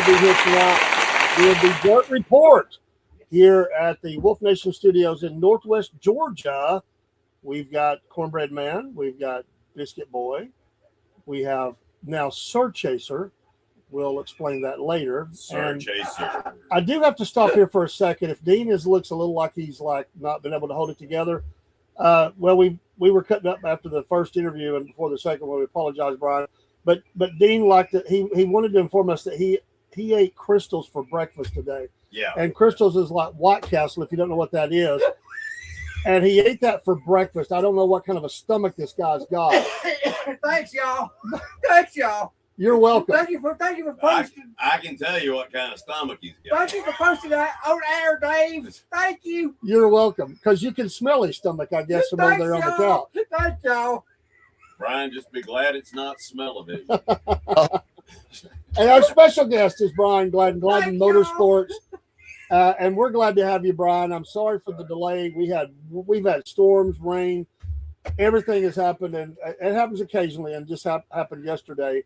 be here tonight doing the Dirt Report here at the Wolf Nation Studios in Northwest Georgia. We've got Cornbread Man, we've got Biscuit Boy, we have now Sir Chaser. We'll explain that later. Sir Chaser. I do have to stop here for a second. If Dean looks a little like he's not been able to hold it together, we were cutting up after the first interview and before the second one. We apologize, Brian. But Dean liked it. He wanted to inform us that he ate Crystals for breakfast today. Yeah. And Crystals is like White Castle, if you don't know what that is. And he ate that for breakfast. I don't know what kind of a stomach this guy's got. Thanks, y'all. Thanks, y'all. You're welcome. Thank you for posting. I can tell you what kind of stomach he's got. Thank you for posting that on air, Dave. Thank you. You're welcome. Because you can smell his stomach, I guess, from over there on the couch. Thank y'all. Brian, just be glad it's not smell-o-vision. And our special guest is Brian Gladden, Gladden Motorsports. And we're glad to have you, Brian. I'm sorry for the delay. We've had storms, rain, everything has happened, and it happens occasionally, and just happened yesterday.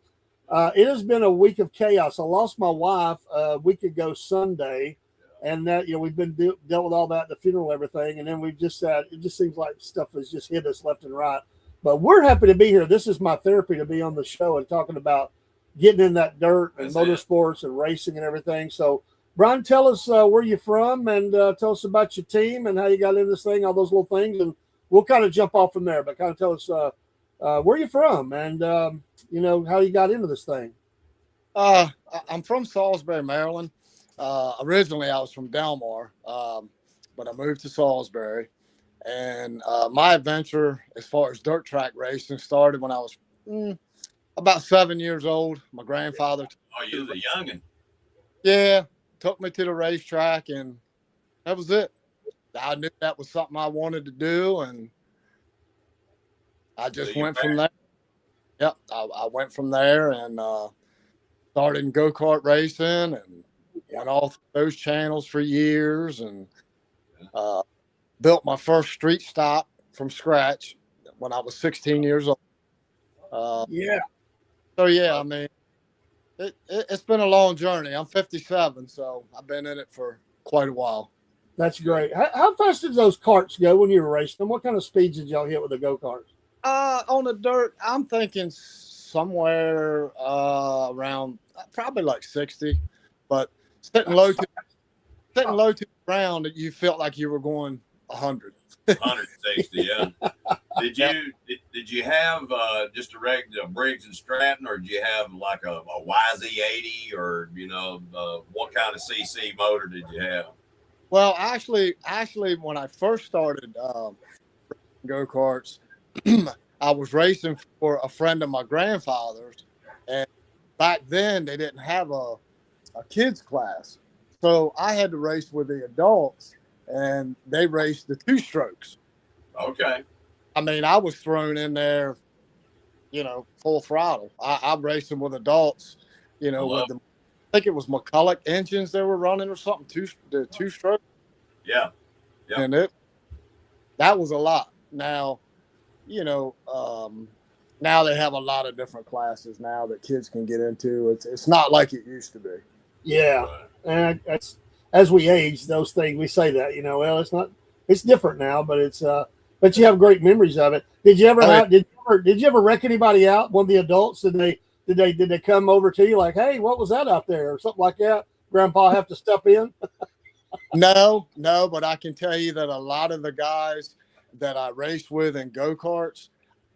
It has been a week of chaos. I lost my wife a week ago Sunday, and that we've been dealt with all that, the funeral, and everything, and then we've just said it just seems like stuff has just hit us left and right. But we're happy to be here. This is my therapy to be on the show and talking about getting in that dirt and motorsports and racing and everything. So, Brian, tell us where you're from and tell us about your team and how you got into this thing, all those little things, and we'll kind of jump off from there. But kind of tell us where you're from and how you got into this thing. I'm from Salisbury, Maryland. Originally, I was from Delmar, but I moved to Salisbury. And my adventure as far as dirt track racing started when I was about 7 years old. My grandfather. Oh, you're the youngin'. Yeah, took me to the racetrack, and that was it. I knew that was something I wanted to do, and I just went from there. Yep, I went from there and started in go-kart racing and went all through those channels for years and built my first street stop from scratch when I was 16 years old. So, yeah, I mean, it's been a long journey. I'm 57, so I've been in it for quite a while. That's great. How fast did those karts go when you were racing them? What kind of speeds did y'all hit with the go-karts? On the dirt, I'm thinking somewhere around probably like 60, but sitting low to the ground, you felt like you were going 100. 160, yeah. Did you have just a regular Briggs and Stratton, or did you have like a YZ80, or what kind of CC motor did you have? Well, actually, when I first started go-karts, I was racing for a friend of my grandfather's, and back then they didn't have a kids class, so I had to race with the adults, and they raced the two-strokes. Okay. I mean, I was thrown in there, full throttle. I'm racing with adults, with the, I think it was McCulloch engines they were running or something, two-stroke. Yeah. And that was a lot. Now, now they have a lot of different classes now that kids can get into. It's not like it used to be. Yeah. And that's, as we age, those things, we say that, it's different now, but but you have great memories of it. Did you ever wreck anybody out? One of the adults, did they come over to you like, hey, what was that out there? Or something like that? Grandpa have to step in? No, but I can tell you that a lot of the guys that I raced with in go-karts,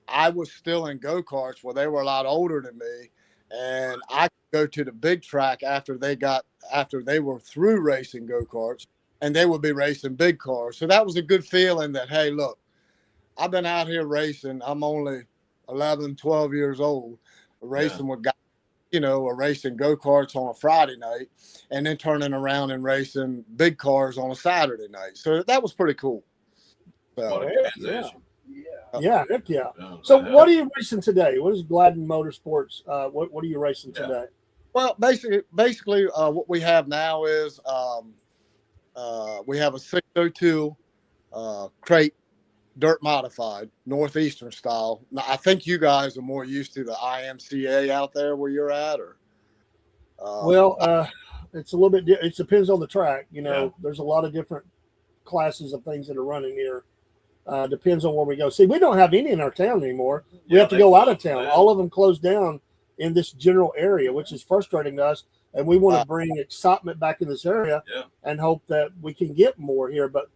I was still in go-karts where they were a lot older than me, and I could go to the big track after they were through racing go-karts, and they would be racing big cars. So that was a good feeling that, hey, look, I've been out here racing. I'm only 11, 12 years old, racing with guys, racing go-karts on a Friday night and then turning around and racing big cars on a Saturday night. So that was pretty cool. What a transition. Yeah, heck yeah. So what are you racing today? What is Gladden Motorsports? What are you racing today? Well, basically, what we have now is we have a 602 crate dirt modified Northeastern style. Now, I think you guys are more used to the IMCA out there where you're at, or Well, it's a little bit. It depends on the track. Yeah. There's a lot of different classes of things that are running here. Depends on where we go. See, we don't have any in our town anymore. We Yeah, have to they go out of closed town. down. All of them closed down in this general area, which is frustrating to us. And we want to bring excitement back in this area Yeah. and hope that we can get more here. But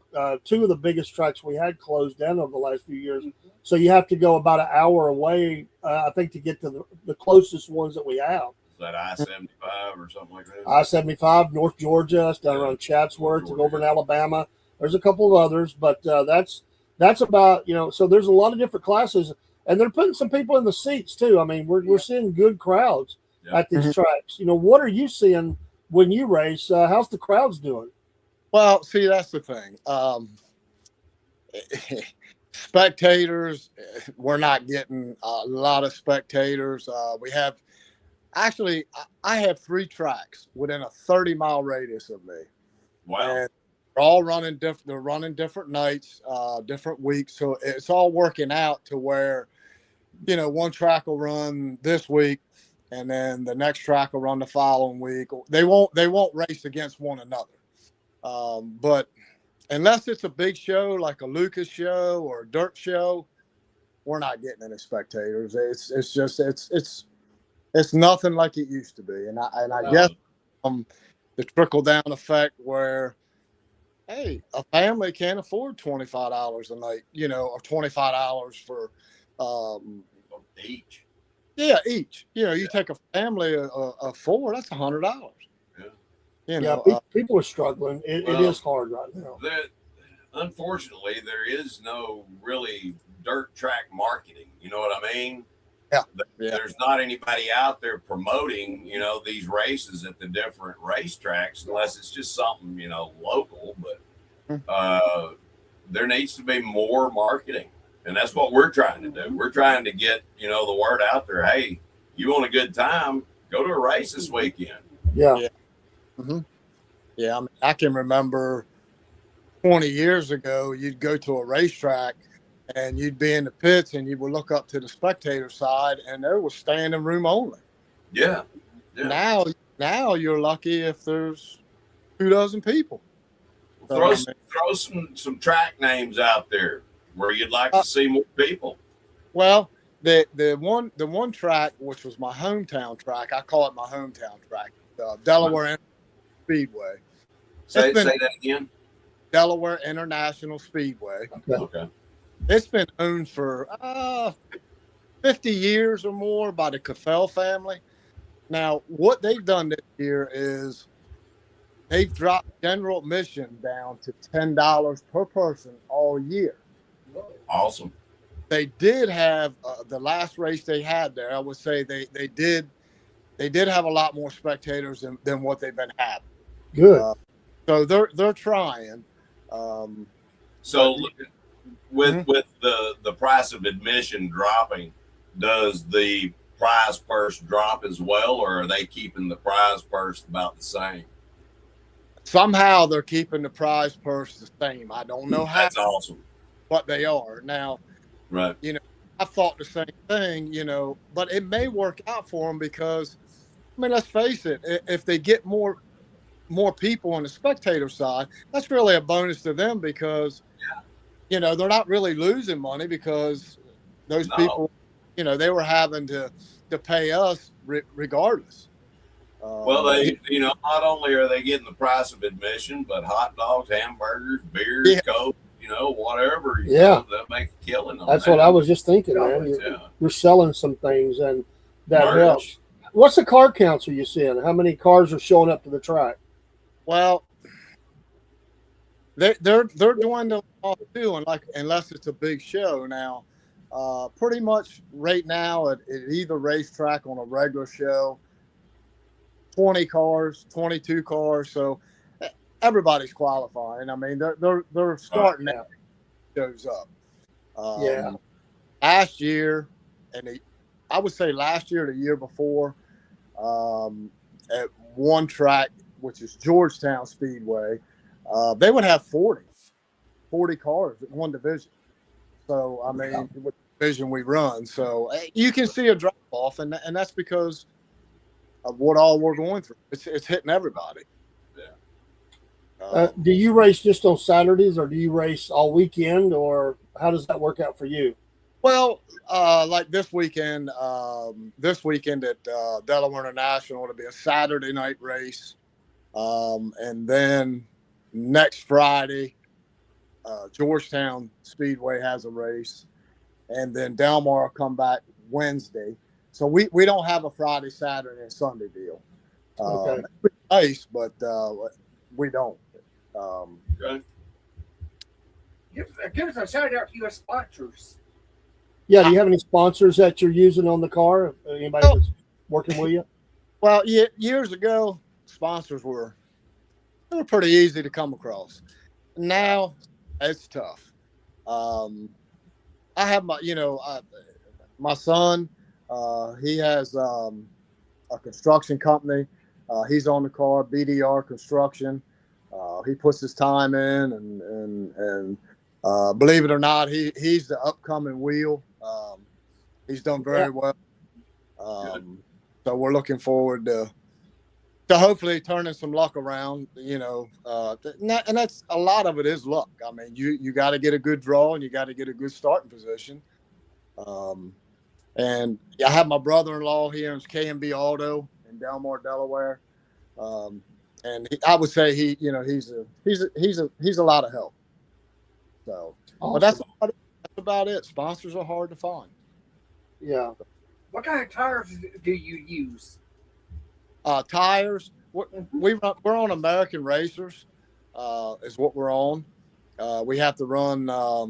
two of the biggest tracks we had closed down over the last few years. So you have to go about an hour away, I think, to get to the closest ones that we have. Is that I-75 or something like that? I-75, North Georgia, it's down around Chatsworth, and over in Alabama. There's a couple of others, but that's about, so there's a lot of different classes, and they're putting some people in the seats too. I mean, we're seeing good crowds at these tracks. What are you seeing when you race? How's the crowds doing? Well, see, that's the thing. Spectators, we're not getting a lot of spectators. I have 3 tracks within a 30-mile radius of me. Wow. And they're all running different. They're running different nights, different weeks. So it's all working out to where, one track will run this week, and then the next track will run the following week. They won't race against one another. But unless it's a big show like a Lucas show or a dirt show, we're not getting any spectators. It's nothing like it used to be. And I guess the trickle down effect where, hey, a family can't afford $25 a night, or $25 for each. Yeah, each. You take a family of 4, that's $100. People are struggling. It is hard right now. Unfortunately, there is no really dirt track marketing. You know what I mean? Yeah. There's not anybody out there promoting, these races at the different racetracks, unless it's just something, local. But there needs to be more marketing. And that's what we're trying to do. We're trying to get, the word out there. Hey, you want a good time? Go to a race this weekend. Yeah. Mm-hmm. Yeah. I mean, I can remember 20 years ago, you'd go to a racetrack and you'd be in the pits and you would look up to the spectator side and there was standing room only. Yeah. Now you're lucky if there's 24 people. Throw some track names out there where you'd like to see more people. Well, the one track, which was my hometown track, I call it my hometown track, Delaware Speedway. Say that again. Delaware International Speedway. Okay. It's been owned for 50 years or more by the Caffell family. Now, what they've done this year is they've dropped general admission down to $10 per person all year. Awesome. They did have the last race they had there. I would say they did have a lot more spectators than what they've been having. Good. So they're trying. So with the price of admission dropping, does the prize purse drop as well, or are they keeping the prize purse about the same? Somehow they're keeping the prize purse the same. I don't know how. That's awesome. What they are now. Right. I thought the same thing. But it may work out for them because, I mean, let's face it. If they get more people on the spectator side, that's really a bonus to them because, they're not really losing money because those people, they were having to pay us regardless. Well, not only are they getting the price of admission, but hot dogs, hamburgers, beers, Coke, whatever. They'll make a killing on That's that. what I was just thinking, man. You're selling some things, and that helps. What's the car counts are you seeing? How many cars are showing up to the track? Well, they're doing them all too, unless it's a big show now. Pretty much right now at either racetrack on a regular show, 20 cars, 22 cars. So everybody's qualifying. I mean, they're starting to shows up. Last year, I would say last year, the year before, at one track, which is Georgetown Speedway, they would have 40 cars in one division. So, I mean, with the division we run. So you can see a drop off, and that's because what all we're going through. It's hitting everybody. Do you race just on Saturdays, or do you race all weekend, or how does that work out for you? Well, like this weekend at Delaware International, it'll be a Saturday night race. And then next Friday, Georgetown Speedway has a race. And then Delmar will come back Wednesday. So we don't have a Friday, Saturday, and Sunday deal. Okay. Nice, but we don't. Okay. Give us a shout out to your sponsors. Yeah, do you have any sponsors that you're using on the car? Anybody that's working with you? Well, years ago, sponsors were pretty easy to come across. Now it's tough. I have my son. He has a construction company. He's on the car, BDR Construction. He puts his time in, and believe it or not, he's the upcoming wheel. He's done very well. So we're looking forward to hopefully turning some luck around. And that's a lot of it is luck. I mean, you got to get a good draw, and you got to get a good starting position. And I have my brother-in-law here in K&B Auto in Delmar, Delaware. And I would say he's a lot of help. So, Awesome. But that's about it. Sponsors are hard to find. Yeah. What kind of tires do you use? Tires. We're on American Racers. Is what we're on. We have to run a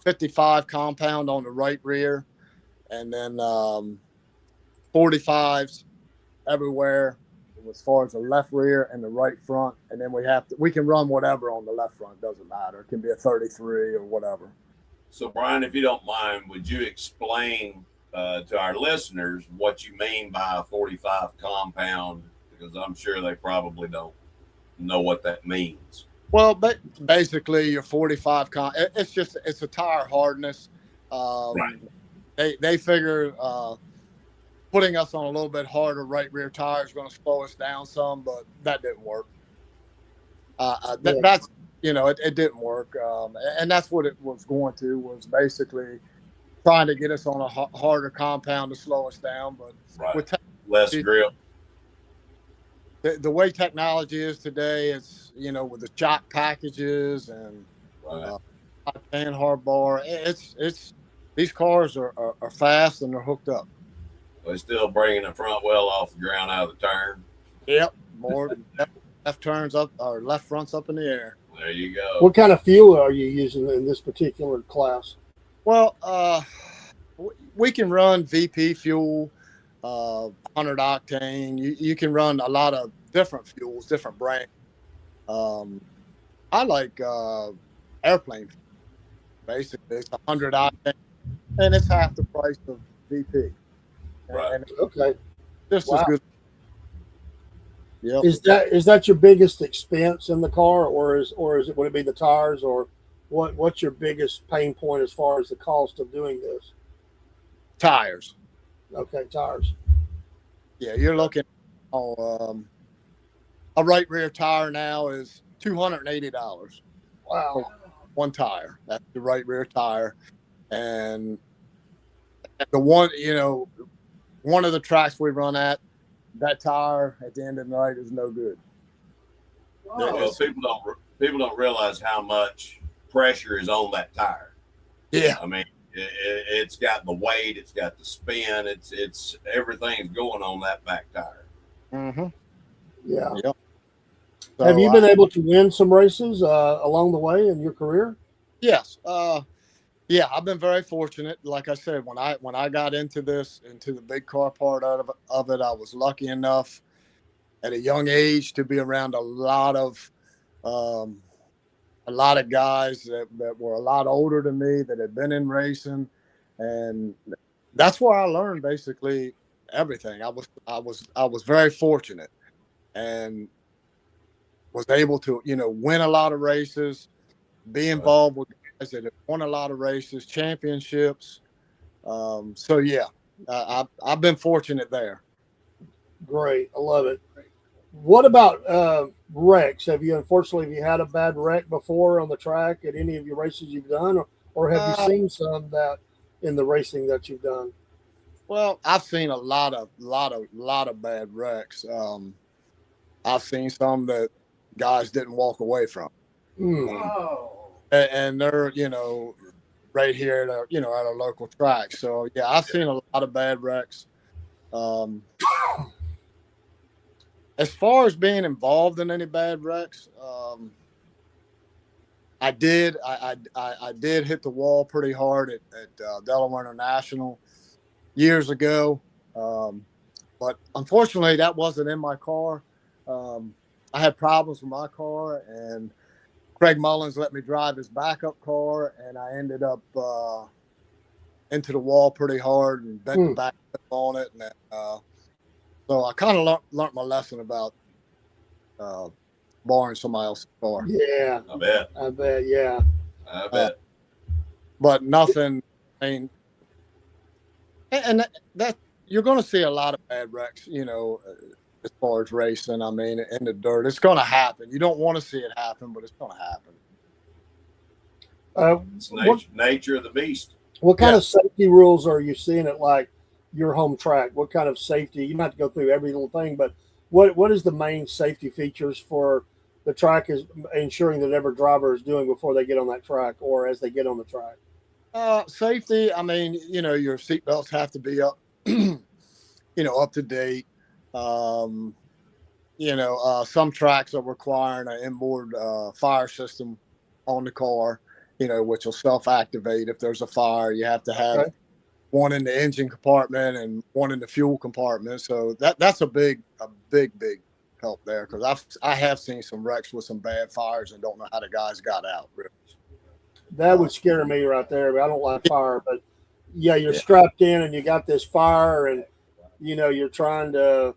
55 compound on the right rear, and then 45s everywhere as far as the left rear and the right front. And then we can run whatever on the left front. Doesn't matter. It can be a 33 or whatever. So, Brian, if you don't mind, would you explain to our listeners what you mean by a 45 compound? Because I'm sure they probably don't know what that means. Well, but basically your 45 it's a tire hardness. Right. They figure putting us on a little bit harder right rear tire is going to slow us down some, but that didn't work. That's it didn't work, and that's what it was going to, was basically trying to get us on a harder compound to slow us down. But with less grip. The way technology is today, it's with the shock packages and and hard bar, it's these cars are fast and they're hooked up. They're still bringing the front wheel off the ground out of the turn. Yep, more left turns up or left fronts up in the air. There you go. What kind of fuel are you using in this particular class? Well, we can run VP fuel, 100 octane. You can run a lot of different fuels, different brands. I like airplane fuel. Basically, it's 100 octane, and it's half the price of VP. Right. And Okay. just as good. Yep. Is that your biggest expense in the car, or would it be the tires, or what's your biggest pain point as far as the cost of doing this? Tires. Okay, tires. Yeah, you're looking on a right rear tire now is $280. Wow. One tire. That's the right rear tire. And the one of the tracks we run at, that tire at the end of the night is no good. Well, people don't realize how much pressure is on that tire. Yeah. I mean, it's got the weight, it's got the spin, it's everything's going on that back tire. Mm-hmm. Yeah. Yep. So, have you been able to win some races along the way in your career? Yes. Yeah, I've been very fortunate. Like I said, when I got into the big car part of it, I was lucky enough at a young age to be around a lot of guys that were a lot older than me, that had been in racing, and that's where I learned basically everything. I was very fortunate and was able to win a lot of races, be involved with guys that have won a lot of races, championships. So yeah, I've been fortunate there. Great. I love it. What about wrecks? Have you had a bad wreck before on the track at any of your races you've done, or have you seen some that in the racing that you've done? Well, I've seen a lot of bad wrecks. I've seen some that guys didn't walk away from. Oh. And they're, right here at at a local track. So yeah, I've seen a lot of bad wrecks. As far as being involved in any bad wrecks, I did hit the wall pretty hard at Delaware International years ago. But unfortunately that wasn't in my car. I had problems with my car, and Craig Mullins let me drive his backup car, and I ended up into the wall pretty hard and bent the back on it. And so I kind of learned my lesson about borrowing somebody else's car. Yeah, I bet. Yeah, I bet. But nothing. I mean, and that you're going to see a lot of bad wrecks, as far as racing. I mean, in the dirt, it's going to happen. You don't want to see it happen, but it's going to happen. It's nature of the beast. What kind of safety rules are you seeing at like your home track? What kind of safety? You don't have to go through every little thing, but what is the main safety features for the track is ensuring that every driver is doing before they get on that track or as they get on the track? Safety. I mean, your seatbelts have to be up, up to date. Some tracks are requiring an inboard fire system on the car, which will self-activate if there's a fire. You have to have one in the engine compartment and one in the fuel compartment. So that's a big help there, because I have seen some wrecks with some bad fires and don't know how the guys got out. Really. That would scare me right there. But I don't like fire, but you're strapped in and you got this fire, and you're trying to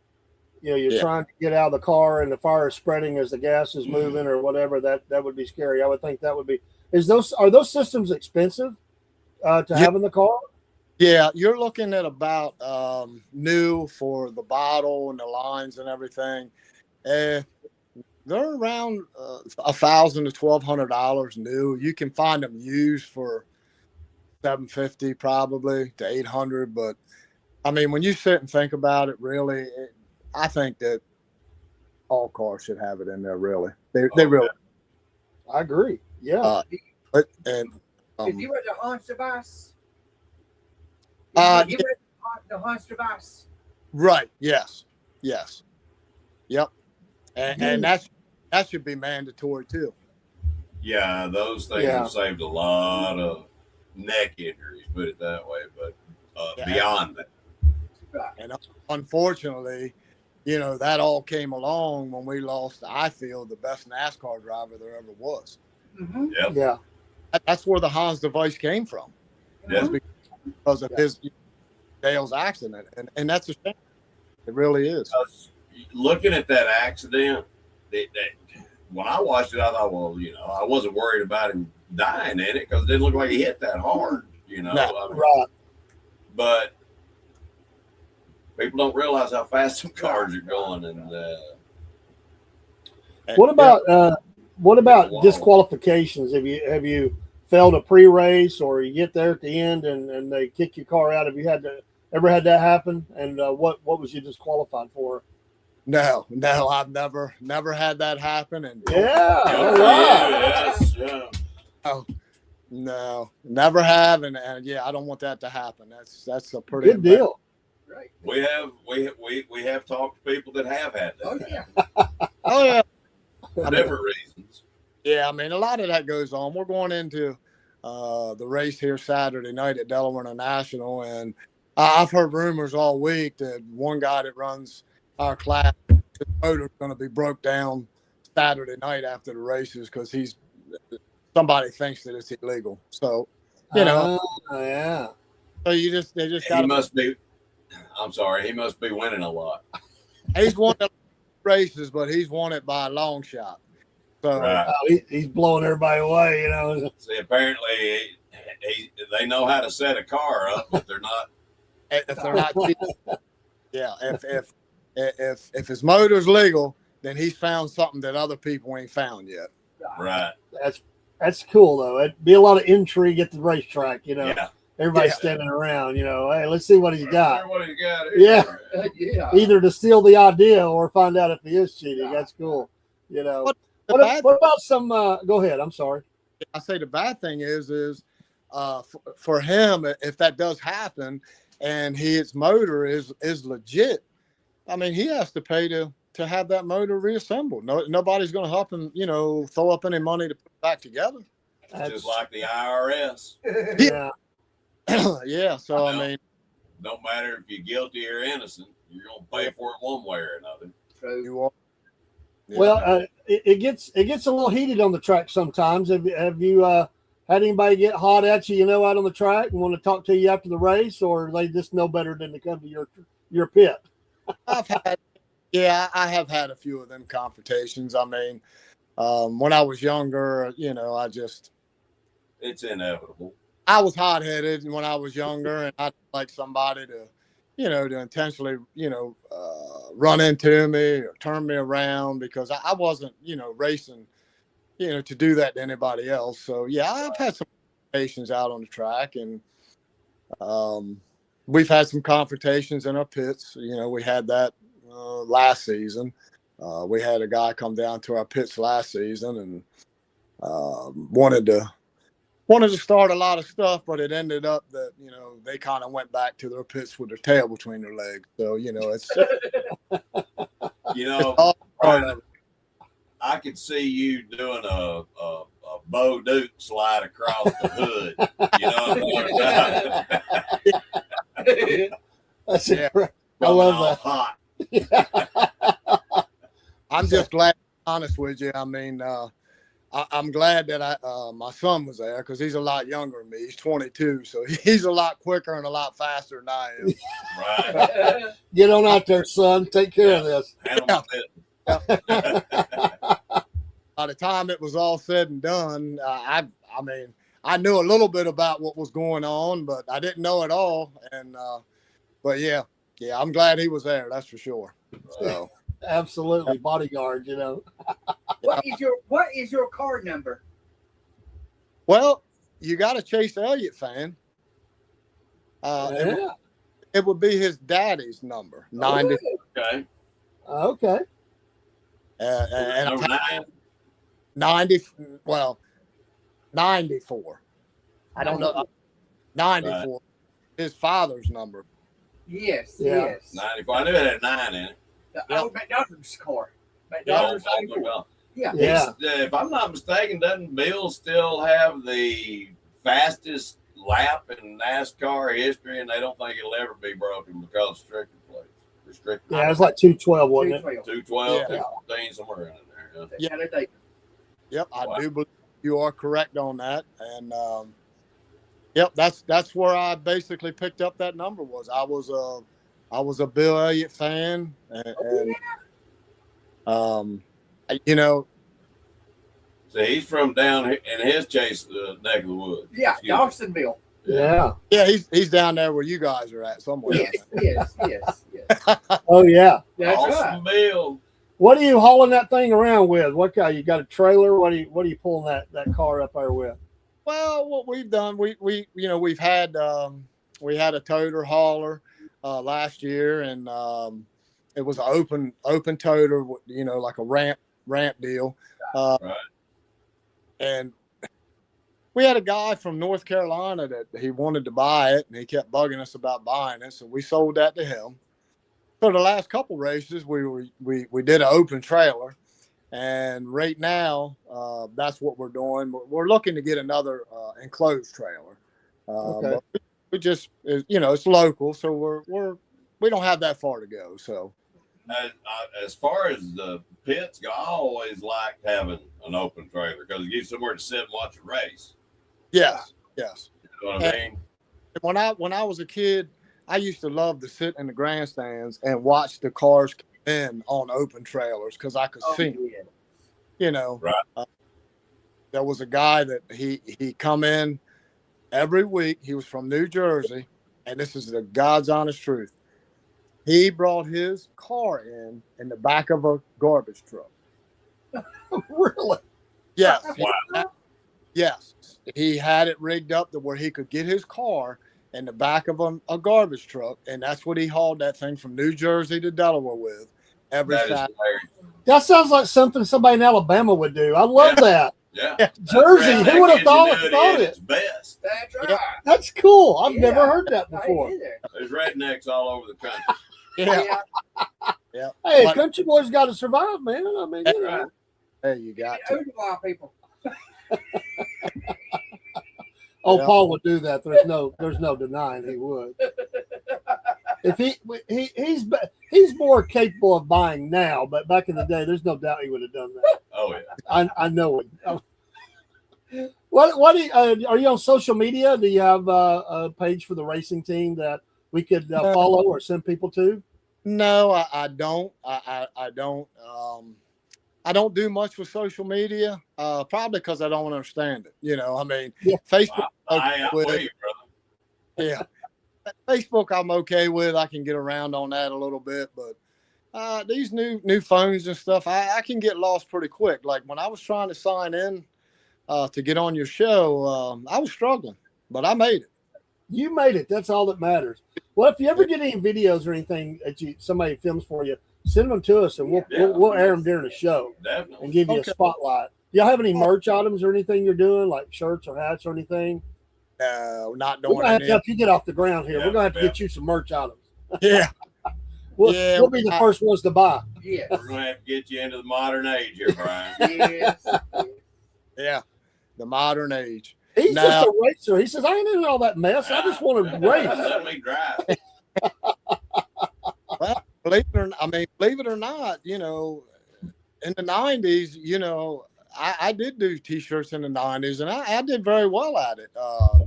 trying to get out of the car, and the fire is spreading as the gas is moving or whatever. That would be scary. I would think that would be. Are those systems expensive to have in the car? Yeah, you're looking at about new for the bottle and the lines and everything. They're around $1,000 to $1,200 new. You can find them used for $750 probably to $800. But I mean, when you sit and think about it, really, I think that all cars should have it in there. Really, they really. I agree. Yeah. If you were the Hans device, the Hans device. Right. Yes. Yep. And that should be mandatory too. Yeah, those things have saved a lot of neck injuries, put it that way. But beyond that, and unfortunately, that all came along when we lost, I feel, the best NASCAR driver there ever was. Mm-hmm. Yep. Yeah. That's where the Hans device came from. Yeah. Because of his Dale's accident, and that's a shame. It really is. Looking at that accident, when I watched it, I thought, well, I wasn't worried about him dying in it because it didn't look like he hit that hard, Right. But people don't realize how fast some cars are going. And what about disqualifications? Have you failed a pre-race, or you get there at the end and they kick your car out? Have you ever had that happen? And what was you disqualified for? No, I've never had that happen. And Oh, no, never have, and I don't want that to happen. That's a pretty good deal. Right. We have talked to people that have had that. Oh yeah. Oh yeah. For different reasons. Yeah, I mean, a lot of that goes on. We're going into the race here Saturday night at Delaware International, and I've heard rumors all week that one guy that runs our class, his motor's going to be broke down Saturday night after the races because somebody thinks that it's illegal. So, yeah. So they just got. He must be. I'm sorry. He must be winning a lot. He's won races, but he's won it by a long shot. So he's blowing everybody away, See, apparently they know how to set a car up, but they're not. If they're not, yeah. if his motor's legal, then he's found something that other people ain't found yet. Right. That's cool though. It'd be a lot of intrigue at the racetrack, you know. Yeah. Everybody's standing around, you know. Hey, let's see what he's got. What he's got here. Yeah. Yeah. Either to steal the idea or find out if he is cheating. That's cool. You know. What about some? Go ahead. I'm sorry. I say the bad thing is for him, if that does happen and his motor is legit, I mean, he has to pay to have that motor reassembled. Nobody's going to help him, you know, throw up any money to put it back together. It's just like the IRS. Yeah. Yeah. So I mean, don't matter if you're guilty or innocent, you're going to pay for it one way or another. you are. Yeah. Well, it gets a little heated on the track sometimes. Have you had anybody get hot at you, you know, out on the track and want to talk to you after the race, or they just know better than to come to your pit? I have had a few of them confrontations. I mean, when I was younger, you know, It's inevitable. I was hot-headed when I was younger, and I'd like somebody to, you know, to intentionally, you know, run into me or turn me around because I wasn't, you know, racing, you know, to do that to anybody else. So, yeah, I've had some confrontations out on the track, and we've had some confrontations in our pits. You know, we had that last season. We had a guy come down to our pits last season and wanted to start a lot of stuff, but it ended up that, you know, they kind of went back to their pits with their tail between their legs. So, you know, it's You know, all part of it. I could see you doing a Bo Duke slide across the hood. You know what I'm talking about? That's Yeah. it. I love Hot. that. I'm just glad, honest with you. I mean, I'm glad that my son was there because he's a lot younger than me. He's 22, so he's a lot quicker and a lot faster than I am. Right. Get on out there, son. Take care of this. Handle By the time it was all said and done, I mean, I knew a little bit about what was going on, but I didn't know it all. And but yeah, I'm glad he was there. That's for sure. So Absolutely, bodyguard. You know. What is your card number? well, you got a Chase Elliott fan. Yeah. It would be his daddy's number, 90. Okay. Okay. And Number 9. 90, well, 94. I don't know. 94. Right. His father's number. Yes, Yeah. yes. 94. I knew it had 9 in it. The old McDonald's car. Oh, McDonald's oh, 94. well. Yeah. Yeah. If I'm not mistaken, doesn't Bill still have the fastest lap in NASCAR history, and they don't think it'll ever be broken because of restricted plates. Yeah, it's like 212, wasn't it? 212. 212, Yeah. 214, somewhere in there. Yeah, they take Yep, I Wow. do believe you are correct on that. And yep, that's where I basically picked up that number. I was a Bill Elliott fan, and you know, So he's from down here in his Chase neck of the woods. Yeah, Excuse me. Dawsonville. Yeah. yeah, he's down there where you guys are at somewhere. Yes. Oh yeah. That's Awesome right. Bill. What are you hauling that thing around with? What kind? You got a trailer? What are you pulling that car up there with? Well, what we've done, we've had a toter hauler last year, and it was an open toter, you know, like a ramp deal. Right. And we had a guy from North Carolina that he wanted to buy it, and he kept bugging us about buying it, so we sold that to him. For the last couple races, we did an open trailer, and right now that's what we're doing. We're looking to get another enclosed trailer. Okay. But we just, you know, it's local, so we don't have that far to go. So As far as the pits go, I always liked having an open trailer because it gives you somewhere to sit and watch a race. yes. You know what I mean? When I was a kid, I used to love to sit in the grandstands and watch the cars come in on open trailers because I could see them. Yeah. You know, Right. There was a guy that he come in every week. He was from New Jersey, and this is the God's honest truth. He brought his car in the back of a garbage truck. Really? Yes. Wow. Yes. He had it rigged up to where he could get his car in the back of a garbage truck, and that's what he hauled that thing from New Jersey to Delaware with every That is Saturday. hilarious. That sounds like something somebody in Alabama would do. I love that. Yeah. Jersey, That's who would have thought ingenuity it? at its best. That's right. Yeah. That's cool. I've Yeah. never heard that I ain't before. either. There's rednecks all over the country. Yeah. Yeah. Hey, But- country boys got to survive, man. I mean, you know. Right. Hey, you got to. Ottawa people. Oh, Yeah. Paul would do that. There's no denying he would. If he's more capable of buying now, but back in the day, there's no doubt he would have done that. Oh yeah. I know it. What do you, are you on social media? Do you have a page for the racing team that we could follow or send people to? No, I don't. I don't. I don't do much with social media. Probably because I don't understand it. You know, I mean, Yeah. Facebook. I'm with you, brother. Yeah, Facebook I'm okay with. I can get around on that a little bit, but these new phones and stuff, I can get lost pretty quick. Like when I was trying to sign in to get on your show, I was struggling, but I made it. You made it. That's all that matters. Well, if you ever get any videos or anything that somebody films for you, send them to us and we'll air them during the show Definitely. and give you a spotlight. Do y'all have any merch items or anything you're doing, like shirts or hats or anything? No, not We're doing gonna have to it. help you get off the ground here. Yeah, We're gonna have to yeah. get you some merch items. Yeah, We'll be the first ones to buy. Yes. We're gonna have to get you into the modern age here, Brian. Yes. yeah. The modern age. He's Now- just a racer. He says, I ain't in all that mess. I just want to race. Let me drive. Well, believe it or not, you know, in the 90s, you know, I did do T-shirts in the 90s, and I did very well at it.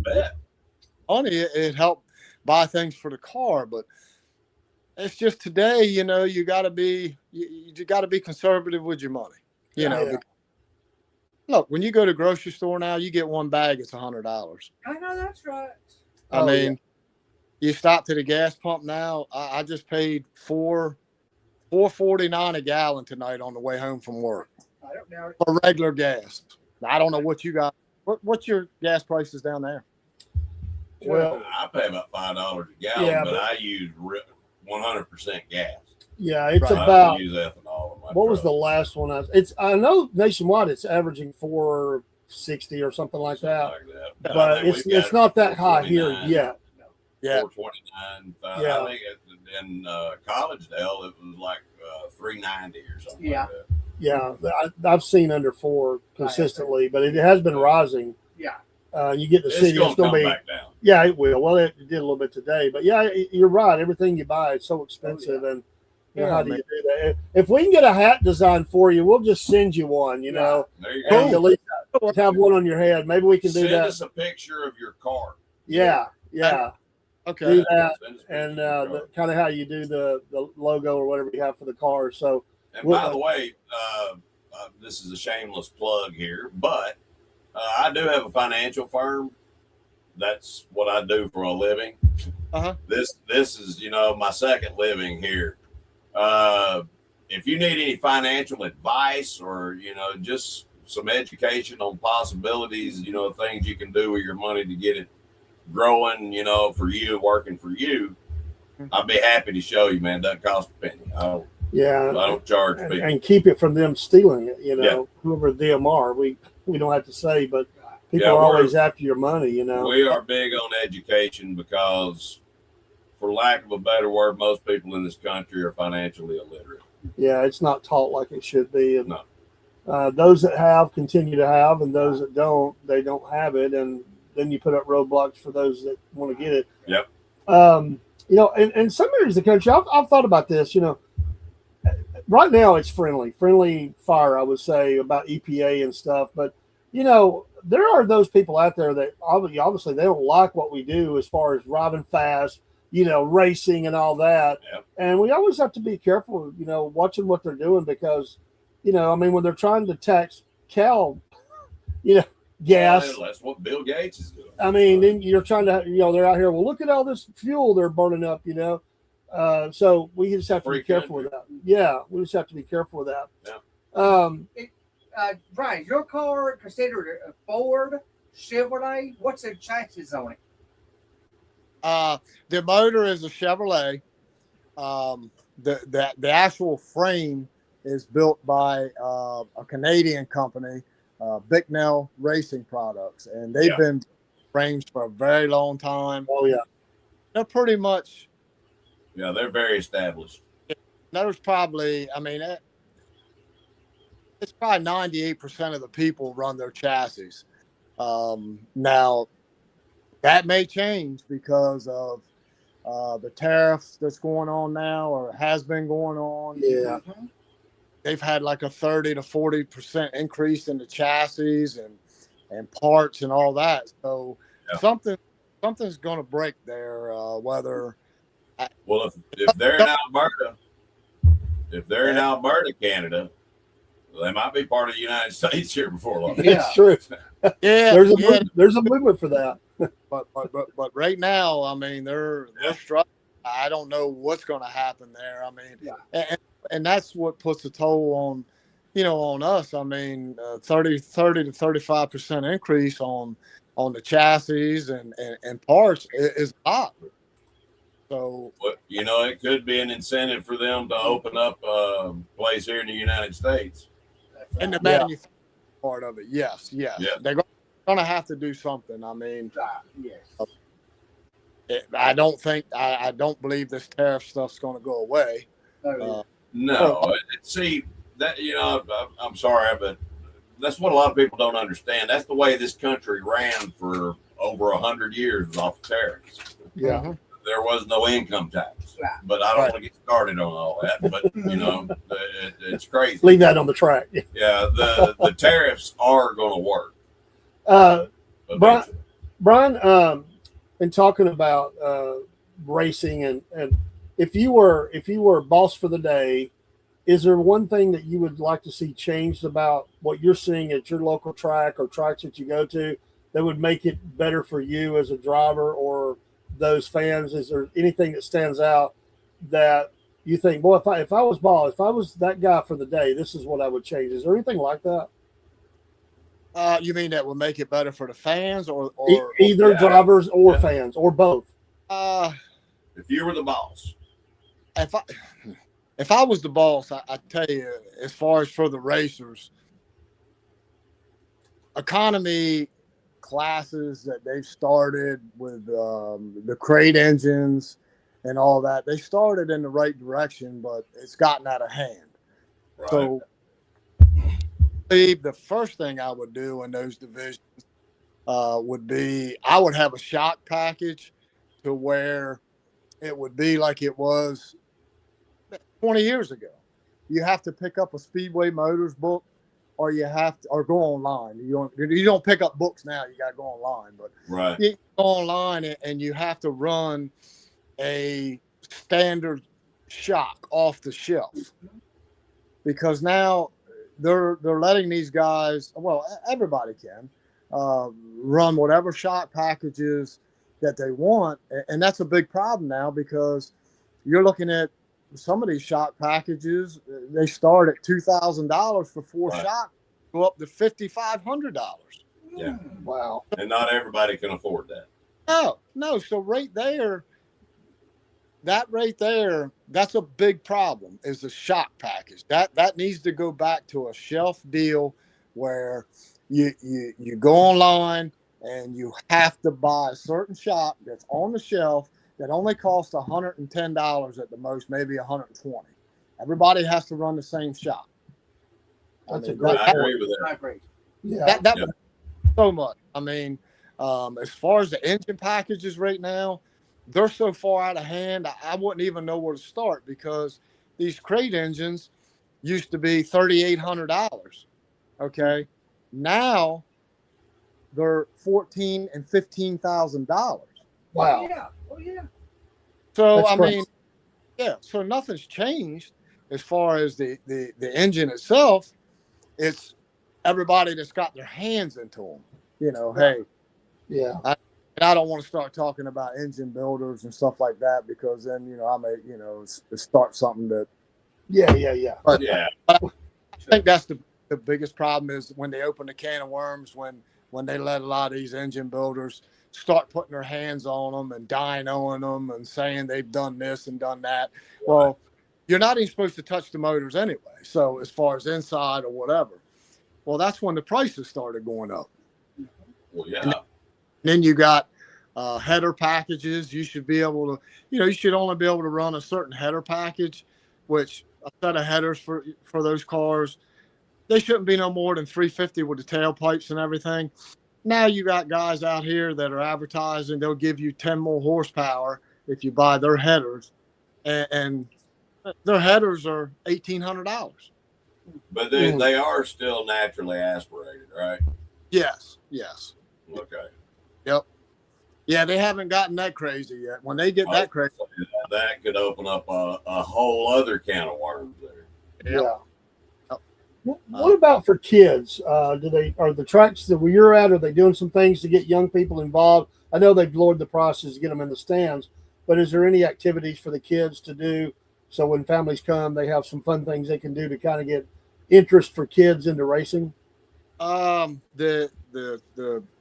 Bet. Only it helped buy things for the car, but it's just today, you know, you got to be conservative with your money. You know, Yeah. look, when you go to the grocery store now, you get one bag, it's $100. I know that's right. Oh, I mean, you stop to the gas pump now. I just paid $4.49 a gallon tonight on the way home from work I don't know. for regular gas. I don't know what you got. What's your gas prices down there? Well, I pay about $5 a gallon, Yeah, but I use 100% gas. yeah, it's Right. I about don't use ethanol in my what was the truck. last one? I know nationwide it's averaging 460 or something like Something that, like that. but I think it's we've got it's not that high here 429, yet. Yeah. 429. Yeah. I think in Collegedale it was like 390 or something. Yeah. Like that. Yeah, I've seen under 4 consistently, but it has been rising. Yeah. You get the It's city, gonna it's going come to be. back down. Yeah, it will. Well, it did a little bit today, but yeah, you're right. Everything you buy is so expensive, and you know, Yeah, how do you do that? If we can get a hat designed for you, we'll just send you one. You know, There you and go. at least have one on your head. Maybe we can do Send that. us a picture of your car. Yeah, Okay. do that, Send us a picture and of your car. kind of how you do the logo or whatever you have for the car. So And by the way, this is a shameless plug here, but I do have a financial firm. That's what I do for a living. Uh-huh. This is, you know, my second living here. If you need any financial advice or, you know, just some education on possibilities, you know, things you can do with your money to get it growing, you know, for you, working for you, I'd be happy to show you, man. Doesn't cost a penny. I yeah, don't charge and, people. and keep it from them stealing it. You know, Yeah. whoever them are, we don't have to say, but people Yeah, are we're- always after your money. You know, We are big on education because, for lack of a better word, most people in this country are financially illiterate. yeah, it's not taught like it should be, and No. those that have continue to have, and those that don't, they don't have it, and then you put up roadblocks for those that want to get it. Yep. You know, in some areas of the country, I've thought about this. You know, right now it's friendly fire, I would say, about EPA and stuff, but you know, there are those people out there that obviously they don't like what we do as far as driving fast, you know, racing and all that. Yep. And we always have to be careful, you know, watching what they're doing because, you know, I mean, when they're trying to tax cow, you know, gas, Well, that's what Bill Gates is doing. I mean, then you're trying to, you know, they're out here, well, look at all this fuel they're burning up, you know. So we just have to be Free careful country. with that. Yeah, we just have to be careful with that. Brian, is your car considered a Ford, Chevrolet? What's the chassis on it? The motor is a Chevrolet. The actual frame is built by a Canadian company, Bicknell Racing Products, and they've been frames for a very long time. Oh yeah, They're pretty much. Yeah, they're very established. There's probably, I mean, it's probably 98% of the people run their chassis. Now, that may change because of the tariffs that's going on now or has been going on. yeah. They've had like a 30 to 40% increase in the chassis and parts and all that. So something's going to break there. Whether if they're in Alberta, Canada, they might be part of the United States here before long. It's true. Yeah, there's a movement for that. But right now, I mean, they're struggling. I don't know what's going to happen there. I mean, and that's what puts a toll on, on us. I mean, 30 to 35% increase on the chassis and parts is a lot. So, it could be an incentive for them to open up a place here in the United States. And the manufacturing part of it, yes. Yeah. They're going to have to do something. I mean, Yes. I don't believe this tariff stuff's going to go away. No, see that I'm sorry, but that's what a lot of people don't understand. That's the way this country ran for over 100 years off tariffs. Yeah. Mm-hmm. There was no income tax, but I don't want to get started on all that. But it's crazy. Leave that on the track. Yeah, the tariffs are going to work. Brian, in talking about racing and if you were boss for the day, is there one thing that you would like to see changed about what you're seeing at your local track or tracks that you go to that would make it better for you as a driver or those fans? Is there anything that stands out that you think, boy, if I was boss, if I was that guy for the day, this is what I would change? Is there anything like that? You mean that would make it better for the fans or either drivers or fans or both? If you were the boss, if I was the boss, I tell you, as far as for the racers, economy classes that they've started with the crate engines and all that, they started in the right direction, but it's gotten out of hand. right? So the first thing I would do in those divisions would be I would have a shock package to where it would be like it was 20 years ago. You have to pick up a Speedway Motors book, or or go online. You don't pick up books now. You got to go online, but you go online and you have to run a standard shock off the shelf, because now they're letting these guys, well, everybody can run whatever shock packages that they want, and that's a big problem now because you're looking at some of these shock packages. They start at $2,000 for four shocks, go up to $5,500. Yeah, wow. And not everybody can afford that. No. So right there, that's a big problem, is the shock package. That needs to go back to a shelf deal where you go online and you have to buy a certain shock that's on the shelf that only costs $110 at the most, maybe $120. Everybody has to run the same shock. I agree with that. I agree. Yeah. That so much. I mean, as far as the engine packages right now, they're so far out of hand, I wouldn't even know where to start, because these crate engines used to be $3,800. Okay. Now they're $14,000 and $15,000. Wow. Oh yeah. So That's I crazy. mean, yeah. So nothing's changed as far as the engine itself. It's everybody that's got their hands into them. Hey, Yeah. And I don't want to start talking about engine builders and stuff like that because then, I may, start something that. Yeah. But, Yeah. but I think that's the biggest problem is when they open the can of worms, when they let a lot of these engine builders start putting their hands on them and dynoing them and saying they've done this and done that. Well, you're not even supposed to touch the motors anyway. So as far as inside or whatever, well, that's when the prices started going up. Well, yeah. And then you got header packages. You should be able to, you should only be able to run a certain header package, which a set of headers for those cars, they shouldn't be no more than 350 with the tailpipes and everything. Now you got guys out here that are advertising they'll give you 10 more horsepower if you buy their headers, and their headers are $1,800. But they are still naturally aspirated, right? Yes. Okay. Yep. Yeah, they haven't gotten that crazy yet. When they get that crazy, that could open up a whole other can of worms there. Yeah. What about for kids? Are the tracks that where you're at, are they doing some things to get young people involved? I know they've lowered the prices to get them in the stands, but is there any activities for the kids to do so when families come, they have some fun things they can do to kind of get interest for kids into racing? The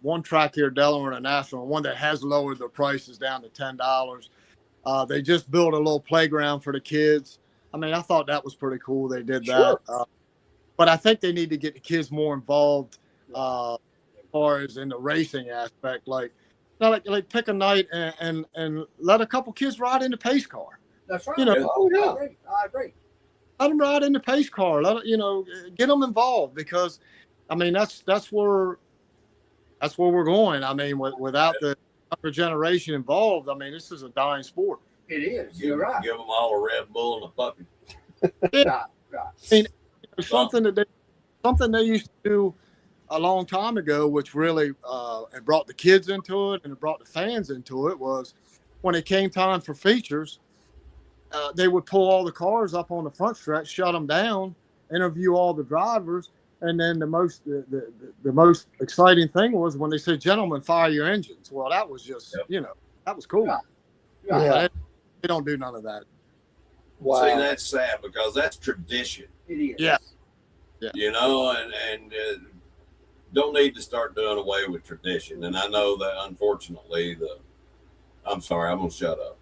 one track here, Delaware International, one that has lowered the prices down to $10. They just built a little playground for the kids. I mean, I thought that was pretty cool. They did that. Sure. But I think they need to get the kids more involved as far as in the racing aspect. Like pick a night and let a couple kids ride in the pace car. That's right. Oh, yeah. I agree. Let them ride in the pace car. Get them involved because, I mean, that's where we're going. I mean, without the younger generation involved, I mean, this is a dying sport. It is. You're right. Give them all a Red Bull and a puppy. Right. I mean, something they used to do a long time ago, which really it brought the kids into it and it brought the fans into it, was when it came time for features, they would pull all the cars up on the front stretch, shut them down, interview all the drivers, and then the most exciting thing was when they said, "Gentlemen, fire your engines." Well, that was just that was cool. Yeah. They don't do none of that. Wow. See, that's sad because that's tradition. It is. Yeah. And don't need to start doing away with tradition. And I know that, unfortunately, I'm sorry, I'm going to shut up.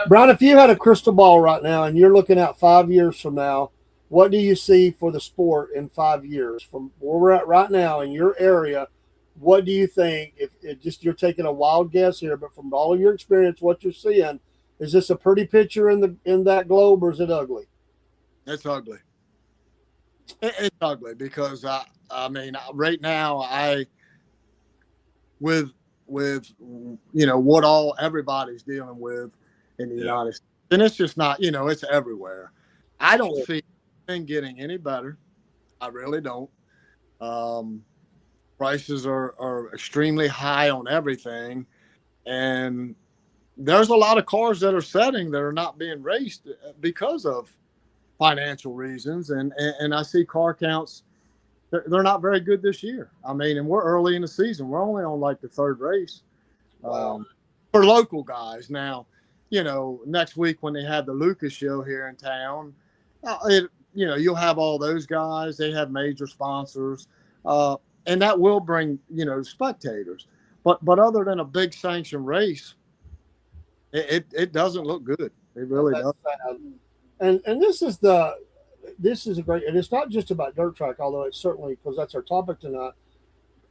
Brian, if you had a crystal ball right now and you're looking out 5 years from now, what do you see for the sport in 5 years? From where we're at right now in your area, what do you think, if it just you're taking a wild guess here, but from all of your experience, what you're seeing, is this a pretty picture in that globe, or is it ugly? It's ugly. It's ugly because I mean, right now with what all everybody's dealing with in the United States, and it's just not, it's everywhere. I don't see anything getting any better. I really don't. Prices are extremely high on everything, and there's a lot of cars that are setting that are not being raced because of financial reasons, and I see car counts, they're not very good this year. I mean, and we're early in the season. We're only on like the third race. For local guys. Now, next week when they have the Lucas show here in town, you'll have all those guys. They have major sponsors, and that will bring spectators. But other than a big sanction race, it doesn't look good. It really doesn't. And this is a great, and it's not just about dirt track, although it's certainly, because that's our topic tonight.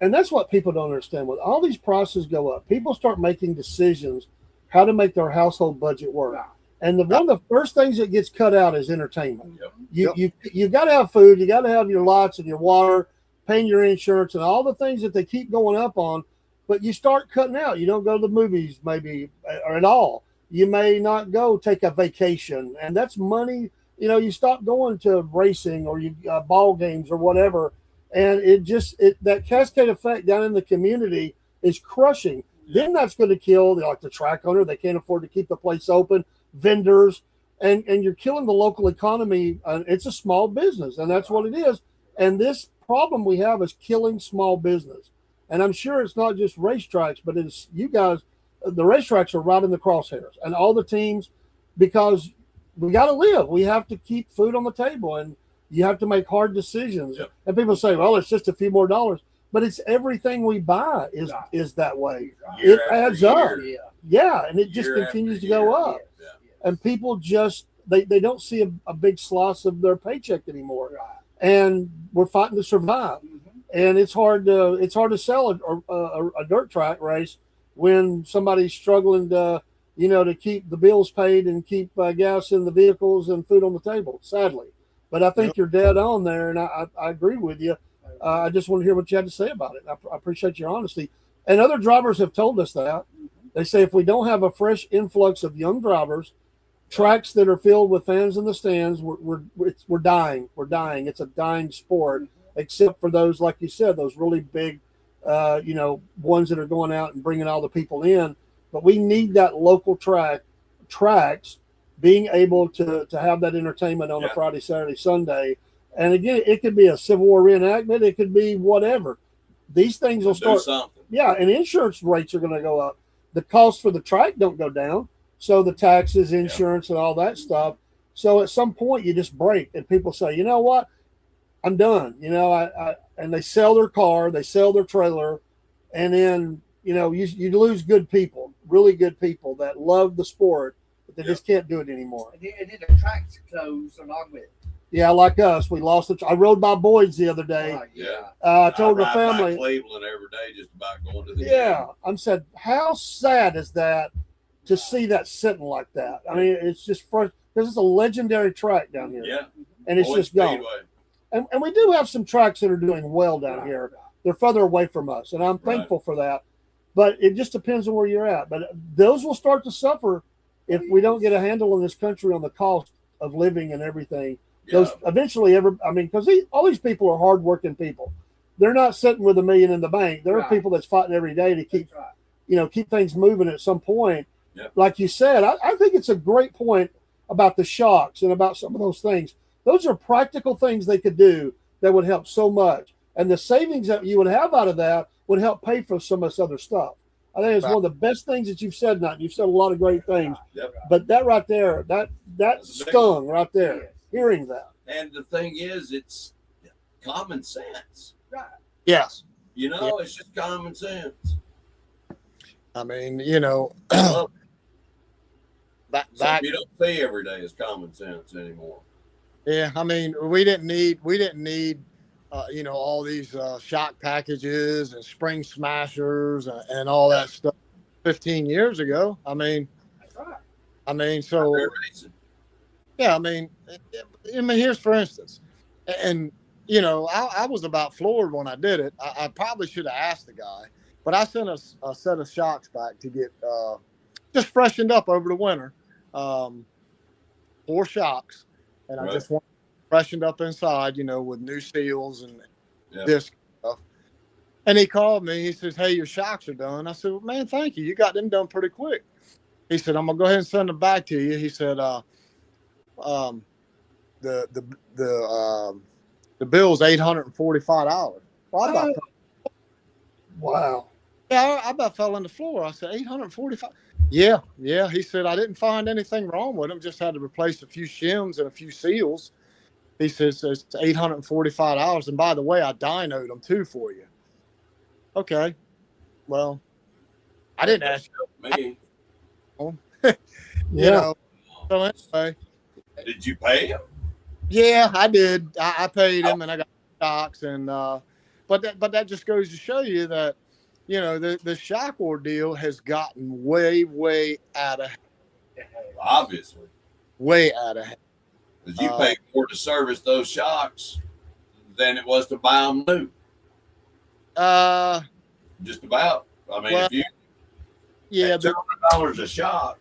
And that's what people don't understand. When all these prices go up, people start making decisions how to make their household budget work. And one of the first things that gets cut out is entertainment. You've got to have food, you got to have your lights and your water, paying your insurance, and all the things that they keep going up on. But you start cutting out. You don't go to the movies maybe or at all. You may not go take a vacation, and that's money. You stop going to racing or ball games or whatever, and that cascade effect down in the community is crushing. Then that's going to kill the track owner. They can't afford to keep the place open, vendors, and you're killing the local economy. It's a small business, and that's what it is. And this problem we have is killing small business. And I'm sure it's not just racetracks, but it's you guys. The racetracks are right in the crosshairs, and all the teams, because we got to live. We have to keep food on the table, and you have to make hard decisions. Yep. And people say, "Well, it's just a few more dollars," but it's everything we buy is that way. Year It after adds up. year. Yeah, and it just Year continues after to go year. up. Yeah. And people just they don't see a big slice of their paycheck anymore, Right. and we're fighting to survive. Mhm. And it's hard to sell a dirt track race when somebody's struggling to to keep the bills paid and keep gas in the vehicles and food on the table. Sadly, but I think you're dead on there, and I agree with you. I just want to hear what you had to say about it. I appreciate your honesty. And other drivers have told us that. They say if we don't have a fresh influx of young drivers, tracks that are filled with fans in the stands, we're dying. We're dying. It's a dying sport, except for those, like you said, those really big, ones that are going out and bringing all the people in. But we need that local tracks being able to have that entertainment on a Friday, Saturday, Sunday. And again, it could be a Civil War reenactment. It could be whatever. These things will start. Something. Yeah, and insurance rates are going to go up. The costs for the track don't go down. So the taxes, insurance, and all that stuff. So at some point you just break, and people say, you know what, I'm done. And they sell their car, they sell their trailer, and then you lose good people, really good people that love the sport, but they just can't do it anymore. And then the tracks close along with it. Yeah, like us, we lost I rode by Boyd's the other day. I told the ride family. by Cleveland every day, just about going to the Yeah, I said, how sad is that to see that sitting like that? I mean, it's just because it's a legendary track down here. Yeah, and it's just gone. And we do have some tracks that are doing well down here. They're further away from us, and I'm thankful for that. But it just depends on where you're at. But those will start to suffer if we don't get a handle in this country on the cost of living and everything. Those eventually, because all these people are hardworking people. They're not sitting with $1 million in the bank. There are people that's fighting every day to keep, keep things moving at some point. Yep. Like you said, I think it's a great point about the shocks and about some of those things. Those are practical things they could do that would help so much. And the savings that you would have out of that would help pay for some of this other stuff. I think it's one of the best things that you've said, Nut. You've said a lot of great things. Yep. But that right there, that stung right there, hearing that. And the thing is, it's common sense. Right. Yes. It's just common sense. I mean, Something you don't see every day is common sense anymore. Yeah, I mean, we didn't need all these shock packages and spring smashers and all that stuff 15 years ago. I mean, That's right. So yeah, here's for instance, and I was about floored when I did it. I probably should have asked the guy, but I sent a set of shocks back to get just freshened up over the winter, 4 shocks, and I just want freshened up inside, with new seals and this stuff. And he called me. He says, "Hey, your shocks are done." I said, "Well, man, thank you. You got them done pretty quick." He said, "I'm gonna go ahead and send them back to you." He said, the bill's $845. Well, Wow. Yeah, I about fell on the floor. I said, $845. Yeah. He said, I didn't find anything wrong with them. Just had to replace a few shims and a few seals. He says it's $845. And by the way, I dynoed them too for you. Okay. Well, I didn't ask me. So anyway. Did you pay him? Yeah, I did. I paid him, and I got stocks, and but that just goes to show you that the shock ordeal has gotten way out of hand. Obviously, way out of hand. Because you paid more to service those shocks than it was to buy them new. Just about. If you $200 a shock.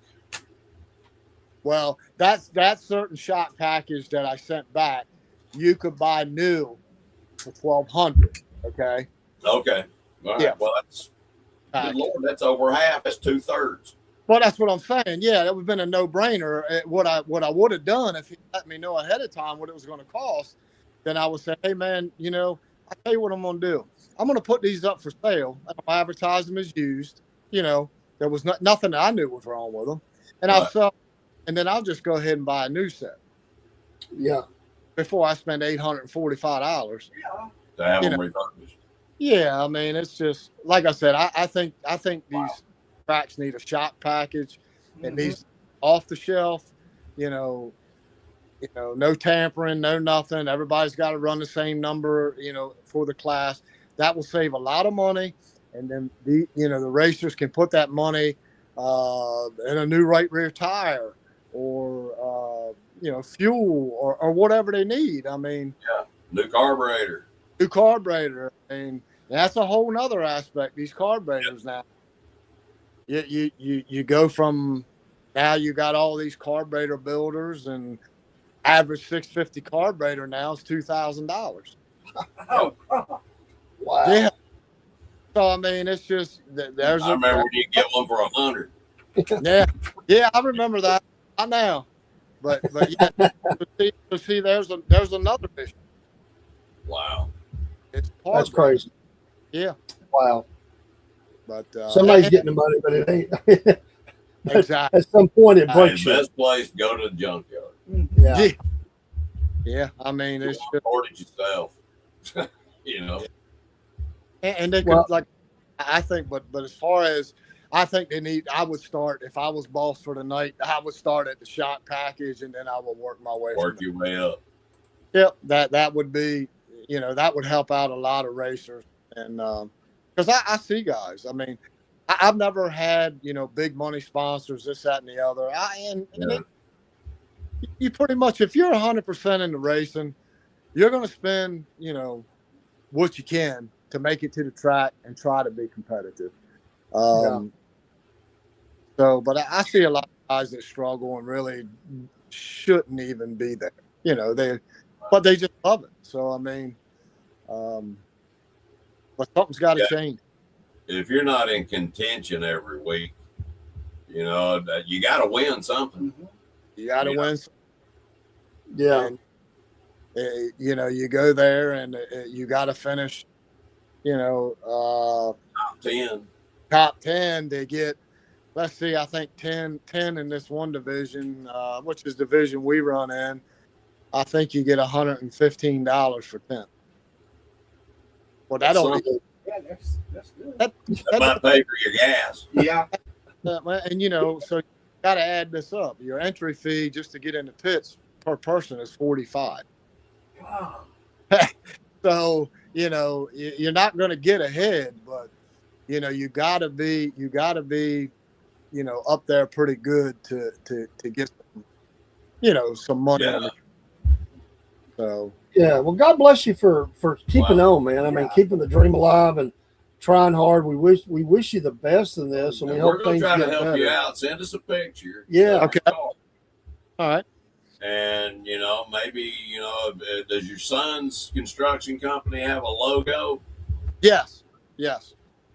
Well, that certain shock package that I sent back, you could buy new for $1,200. Okay. Okay. All right. Yeah. Well, that's good Lord. That's over half. That's 2/3. Well, that's what I'm saying. Yeah, that would have been a no-brainer. What I would have done if he let me know ahead of time what it was going to cost, then I would say, "Hey, man, I tell you what I'm going to do. I'm going to put these up for sale. I'll advertise them as used. You know, there was nothing that I knew was wrong with them. And I'll sell, and then I'll just go ahead and buy a new set. Yeah. Before I spend $845. Yeah. To have them refurbished. Yeah, I mean, it's just like I said. I think these tracks need a shock package. It needs off the shelf. You know, no tampering, no nothing. Everybody's got to run the same number. You know, for the class, that will save a lot of money. And then the racers can put that money in a new right rear tire or fuel or whatever they need. I mean, new carburetor. I mean, that's a whole nother aspect. These carburetors now. You go from now you got all these carburetor builders, and average 650 carburetor now is $2,000. Oh, Wow. Yeah. So I mean, it's just there's. I remember when you get one for $100. Yeah, I remember that. I know, but yeah. see, there's another issue. Wow. It's That's crazy. Yeah. Wow. But somebody's getting the money, but it ain't. exactly. At some point, it Hey, breaks the you. best place to go to the junkyard. Yeah. Yeah. I mean, it's just, Support it yourself. You know. and they could I think, but as far as I think I would start if I was boss for the night. I would start at the shock package, and then I would work my way. Work your way up. Yep, that would be, that would help out a lot of racers, and because I see guys. I mean, I've never had big money sponsors, this, that, and the other. You pretty much, if you're 100% into racing, you're going to spend what you can to make it to the track and try to be competitive. So, but I see a lot of guys that struggle and really shouldn't even be there. But they just love it. So, I mean, but something's got to change. If you're not in contention every week, you got to win something. You got to win. Yeah. And, you go there and you got to finish, top 10 to get, let's see, I think 10 in this one division, which is division we run in. I think you get $115 for 10. Well, that don't. yeah, that's good. That might pay for your gas. Yeah. And so you got to add this up. Your entry fee just to get in the pits per person is $45. Wow. So you're not going to get ahead, but you got to be up there pretty good to get some money. Yeah. So Yeah. Well, God bless you for keeping on, man. I mean, Yeah. keeping the dream alive and trying hard. We wish you the best in this, and we hope We're going things to try get to help better. you out. Send us a picture. Yeah. Okay. All right. And, maybe, does your son's construction company have a logo? Yes.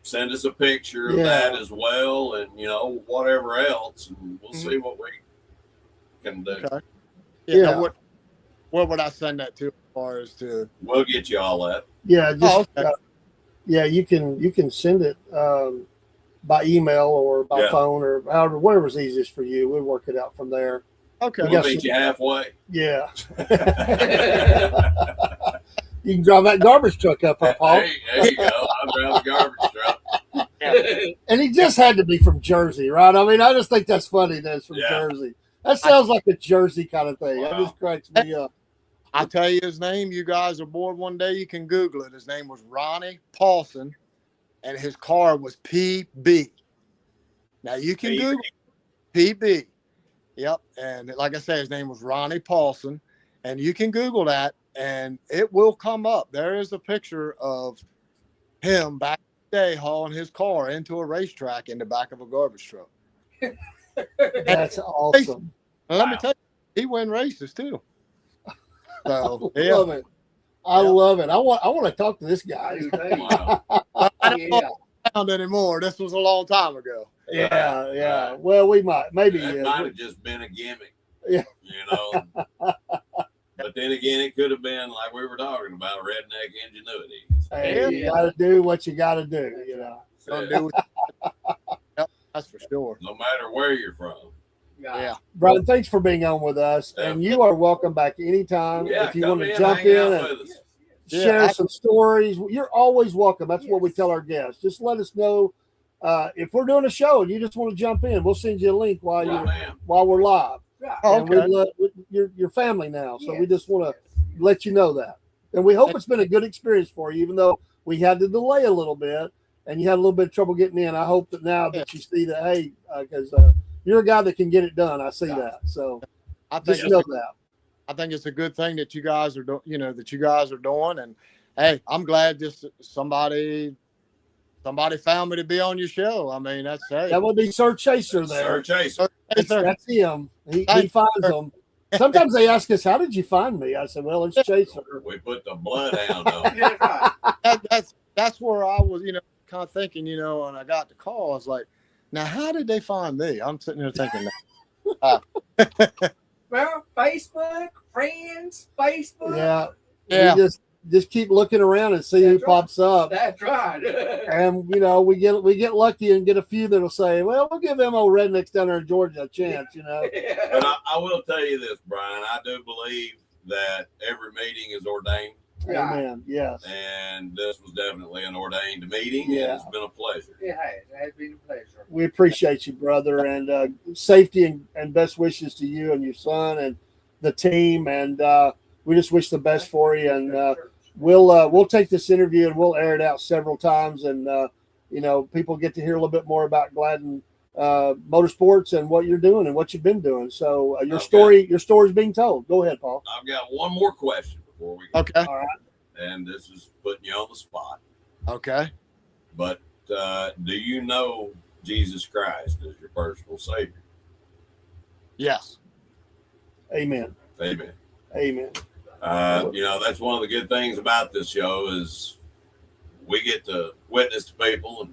Send us a picture of Yeah. that as well, and, whatever else, and we'll see what we can do. Okay. Yeah. Now, where would I send that to as far as to? We'll get you all that. Yeah. Just Okay. yeah. You can send it by email or by Yeah. phone or however, whatever's easiest for you. We'll work it out from there. Okay. We'll Yes. meet you halfway. Yeah. You can drive that garbage truck up, Paul. Hey, there you go. I'll drive the garbage truck. And he just had to be from Jersey, right? I mean, I just think that's funny that it's from Yeah. Jersey. That sounds like a Jersey kind of thing. That Wow. just cracks me up. I'll tell you his name. You guys are bored one day. You can Google it. His name was Ronnie Paulson, and his car was PB. Now you can PB. Google PB. Yep. And like I said, his name was Ronnie Paulson, and you can Google that, and it will come up. There is a picture of him back in the day hauling his car into a racetrack in the back of a garbage truck. That's awesome. And let me tell you, he win races too. So I yeah. love it. I love it. I want to talk to this guy. Wow. I don't know Yeah. around anymore. This was a long time ago. Yeah. Well, we might. Maybe. That might have just been a gimmick. Yeah. But then again, it could have been like we were talking about redneck ingenuity. Hey, you got to do what you got to do. You know. Gonna do Yep, that's for sure. No matter where you're from. Yeah. Brian, thanks for being on with us, Yeah. and you are welcome back anytime Yeah, if you come want to in, jump hang in out and with us. share Yeah, some stories. You're always welcome. That's what we Yes. tell our guests. Just let us know if we're doing a show and you just want to jump in. We'll send you a link while Right, man. we're live. Right. Oh, And we okay. love your family now, so we Yes. just want to let you know that. And we hope it's been a good experience for you, even though we had to delay a little bit and you had a little bit of trouble getting in. I hope that now that you see that, hey, because you're a guy that can get it done. I see that. So I think just know that. I think it's a good thing that you guys are doing. You know that you guys are doing, and hey, I'm glad just somebody found me to be on your show. I mean, that's hey. That would be Sir Chaser there. Sir Chaser. That's him. He Thank finds them. Sometimes they ask us, "How did you find me?" I said, "Well, it's Chaser." We put the bloodhound on. Yeah, right. That's where I was, kind of thinking, and I got the call. I was like, now how did they find me? I'm sitting there thinking that. Well, Facebook, friends, Facebook. Yeah, Yeah. We just keep looking around and see who That's right. pops up. That's right. And we get lucky and get a few that'll say, "Well, we'll give them old rednecks down there in Georgia a chance," But I will tell you this, Brian. I do believe that every meeting is ordained, Yeah. Amen. Yes. and this was definitely an ordained meeting, Yeah. and it's been a pleasure. It has been a pleasure. We appreciate you, brother, and safety and best wishes to you and your son and the team. And we just wish the best for you. And we'll take this interview and we'll air it out several times. And people get to hear a little bit more about Gladden Motorsports and what you're doing and what you've been doing. So your story's being told. Go ahead, Paul. I've got one more question before we go, Okay. All right. and this is putting you on the spot. Okay. But do you know Jesus Christ as your personal Savior? Yes. Amen. Amen. Amen. That's one of the good things about this show is we get to witness to people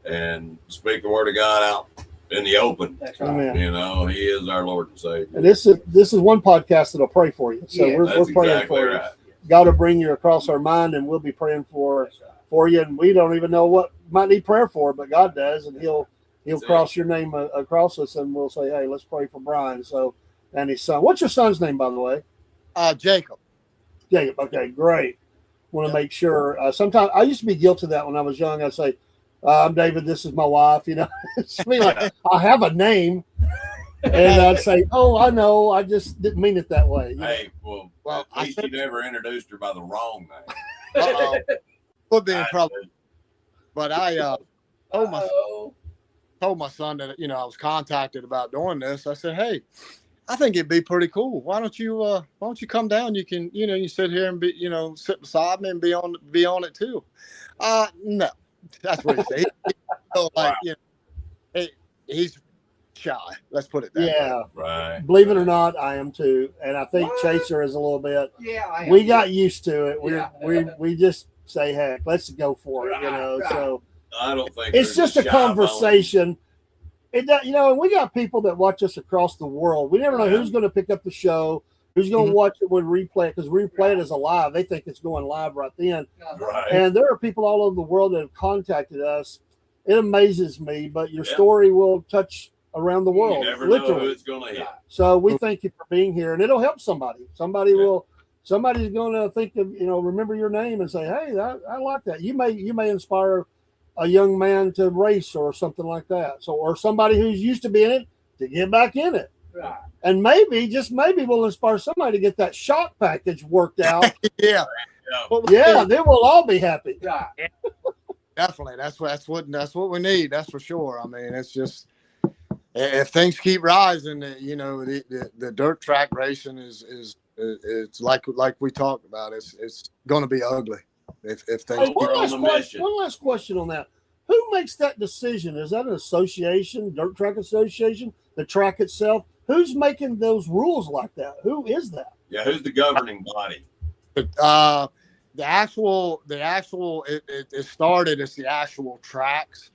and speak the word of God out in the open. That's right. Amen. He is our Lord and Savior. And this is one podcast that'll pray for you. So Yeah, we're That's praying exactly for you. right. God will bring you across our mind, and we'll be praying for That's right. you. And we don't even know what might need prayer for, but God does, and He'll That's cross your name across us, and we'll say, "Hey, let's pray for Brian." So, and his son. What's your son's name, by the way? Jacob. Jacob. Okay, great. Want to Yeah. make sure. Sometimes I used to be guilty of that when I was young. I'd say, "I'm David. This is my wife." It's me like I have a name, and I'd say, "Oh, I know. I just didn't mean it that way." Hey, well, Well, at least you never introduced her by the wrong name. Uh-oh. Would be in I- trouble. But I Uh-oh. told my son that I was contacted about doing this. I said, "Hey, I think it'd be pretty cool. Why don't you come down? You can you sit here and be sit beside me and be on it too." No, that's what he said. He's shy. Let's put it that way. Yeah. Right. Believe it or not, I am too, and I think What? Chaser is a little bit. Yeah, We got used to it. Yeah. We just say, "Heck, let's go for it," Right. So I don't think it's there's just a shy bone. conversation. And we got people that watch us across the world. We never know who's going to pick up the show, who's going to watch it when replay it, because replay it as a live. They think it's going live right then. Right. And there are people all over the world that have contacted us. It amazes me, but your Yeah. story will touch around the You world, never know who literally. it's going to hit. So we thank you for being here, and it'll help somebody. Somebody's going to think of remember your name and say, "Hey, I like that." You may inspire a young man to race or something like that. So, or somebody who's used to be in it to get back in it, Right. and maybe just maybe we'll inspire somebody to get that shock package worked out. Yeah. Yeah. What we Yeah, need, then we'll all be happy. Right. definitely. That's what we need. That's for sure. I mean, it's just if things keep rising, the dirt track racing is it's like we talked about. It's going to be ugly if things. Hey, keep We're on a mission. one last question on that. Who makes that decision? Is that an association, dirt track association, the track itself? Who's making those rules like that? Who is that? Yeah, who's the governing body? The actual it started as the actual tracks,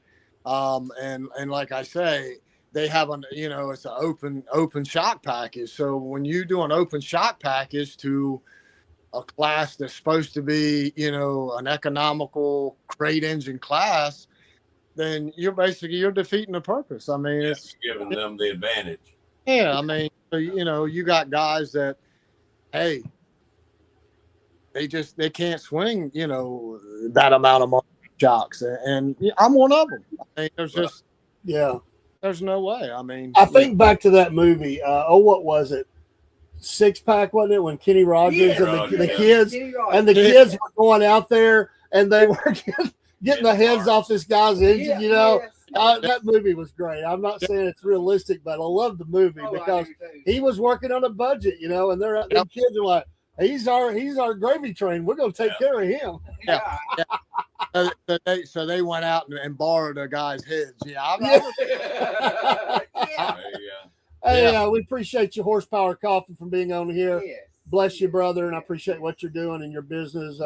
and like I say, they have it's an open shock package. So when you do an open shock package to a class that's supposed to be, an economical crate engine class, then you're defeating the purpose. I mean, it's giving them the advantage. Yeah, I mean, you got guys that, hey, they can't swing, that amount of money shocks, and I'm one of them. I mean, there's no way. I mean, I think back to that movie. What was it? Six Pack, wasn't it? When Kenny Rogers and the kids kids were going out there and they were getting the heads off this guy's engine. That movie was great. I'm not saying it's realistic, but I love the movie because he was working on a budget, and them kids are like, he's our gravy train. We're going to take care of him. Yeah. So they went out and borrowed a guy's heads. Hey, we appreciate you, Horsepower Coffee, from being on here. Yes. Bless you, brother, and I appreciate what you're doing in your business.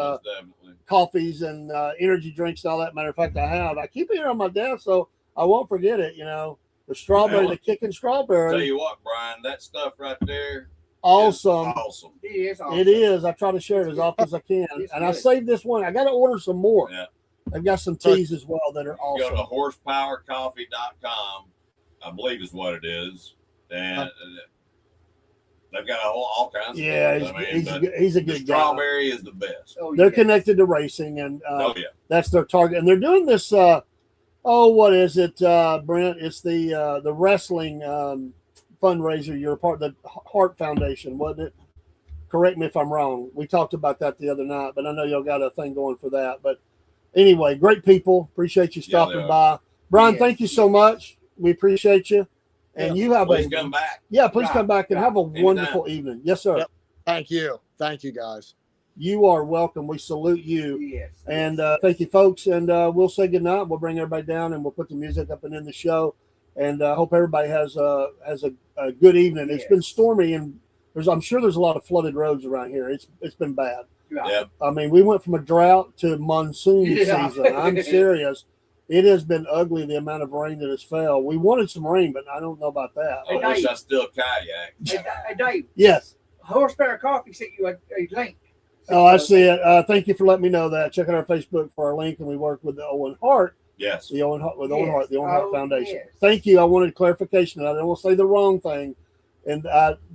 Coffees and energy drinks, all that. Matter of fact, I keep it here on my desk, so I won't forget it. The strawberry, the kicking strawberry. Tell you what, Brian, that stuff right there. Awesome. It is awesome. It is. I try to share it as often as I can. I saved this one. I got to order some more. Yeah. I've got some teas as well that are awesome. Go to horsepowercoffee.com, I believe is what it is. And they've got all kinds of stuff. He's a good guy. Strawberry is the best. They're connected to racing, and that's their target. And they're doing this. What is it, Brent? It's the wrestling fundraiser. You're a part of the Heart Foundation, wasn't it? Correct me if I'm wrong. We talked about that the other night, but I know y'all got a thing going for that. But anyway, great people. Appreciate you stopping by. Brian, thank you so much. We appreciate you. And you have please come back. Yeah, please come back and have a wonderful evening. Yes, sir. Yep. Thank you. Thank you, guys. You are welcome. We salute you. Yes. And thank you, folks. And we'll say goodnight. We'll bring everybody down and we'll put the music up and end the show. And I hope everybody has a good evening. It's been stormy and I'm sure there's a lot of flooded roads around here. It's been bad. Yeah. I mean, we went from a drought to monsoon season. I'm serious. It has been ugly, the amount of rain that has fell. We wanted some rain, but I don't know about that. I wish I still kayak. Hey, Dave. Yes. Horsepower Coffee sent you a link. I see it. Thank you for letting me know that. Check out our Facebook for our link, and we work with the Owen Hart. Yes. The Owen Hart, Owen Hart, the Owen Hart Foundation. Yes. Thank you. I wanted clarification. I don't want to say the wrong thing. And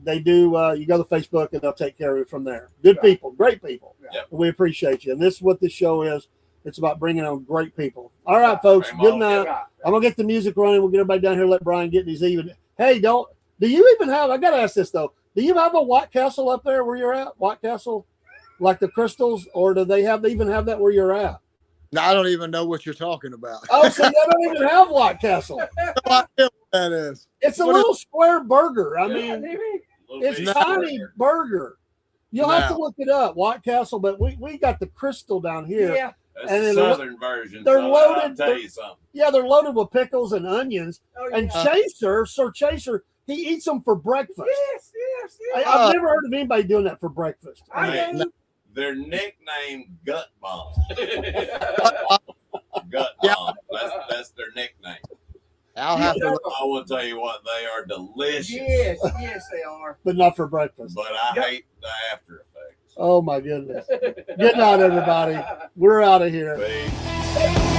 they do. You go to Facebook, and they'll take care of it from there. Good people, great people. Yep. We appreciate you. And this is what this show is. It's about bringing on great people. All right, folks. Good night. I'm going to get the music running. We'll get everybody down here. Let Brian get these even. Hey, do you even have, I got to ask this, though. Do you have a White Castle up there where you're at? White Castle? Like the crystals? Or do they even have that where you're at? No, I don't even know what you're talking about. Oh, so they don't even have White Castle. No idea what that is. It's a little square burger. I mean, it's tiny burger. You'll have to look it up, White Castle. But we got the crystal down here. Yeah. That's the southern version. They're so loaded. I'll tell you something. Yeah, they're loaded with pickles and onions. Oh, yeah. And Sir Chaser, he eats them for breakfast. Yes. I've never heard of anybody doing that for breakfast. I know. They're nicknamed Gut Bomb. Gut Bomb. That's their nickname. I will tell you what, they are delicious. Yes, they are. But not for breakfast. But I hate the after effects. Oh, my goodness. Good night, everybody. We're out of here. Peace.